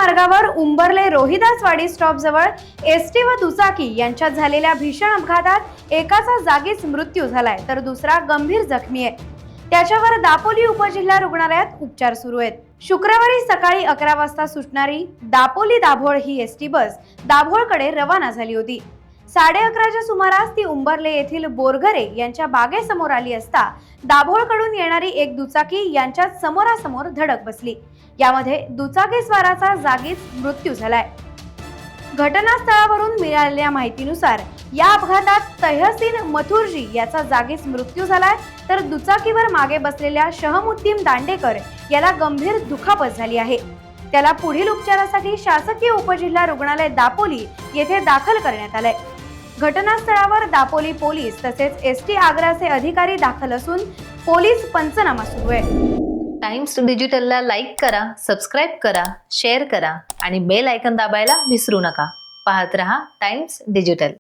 मार्गावर उंबरले रोहिदासवाडी स्टॉप जवळ एसटी व दुचाकी यांच्यात झालेल्या भीषण अपघातात एकाचा जागीच मृत्यू झालाय तर दुसरा गंभीर जखमी आहे। त्याच्यावर दापोली उपजिल्हा रुग्णालयात उपचार सुरू आहेत। शुक्रवारी सकाळी 11 वाजता सुटणारी दापोली दाभोळ ही एसटी बस दाभोळकडे रवाना झाली होती। 11:30च्या सुमारास ती उंबरले येथील बोरघरे यांच्या बागेसमोर आली असता दाभोळकडून येणारी एक दुचाकी यांच्यात समोरासमोर धडक बसली। यामध्ये दुचाकीस्वाराचा जागीच मृत्यू झालाय। घटनास्थळावरून मिळालेल्या माहितीनुसार या अपघातात तहसीन मथुरजी याचा जागीच मृत्यू झालाय तर दुचाकीवर मागे बसलेल्या शहमुद्दीन दांडेकर याला गंभीर दुखापत झाली आहे। त्याला पुढील उपचारासाठी शासकीय उपजिल्हा रुग्णालय दापोली येथे दाखल करण्यात आलंय। घटनास्थळावर दापोली पोलीस तसेच एसटी आग्राचे अधिकारी दाखल असून पोलीस पंचनामा सुरू आहे। टाइम्स डिजिटलला लाईक करा, सबस्क्राईब करा, शेअर करा आणि बेल आयकॉन दाबायला विसरू नका। पाहत रहा टाइम्स डिजिटल।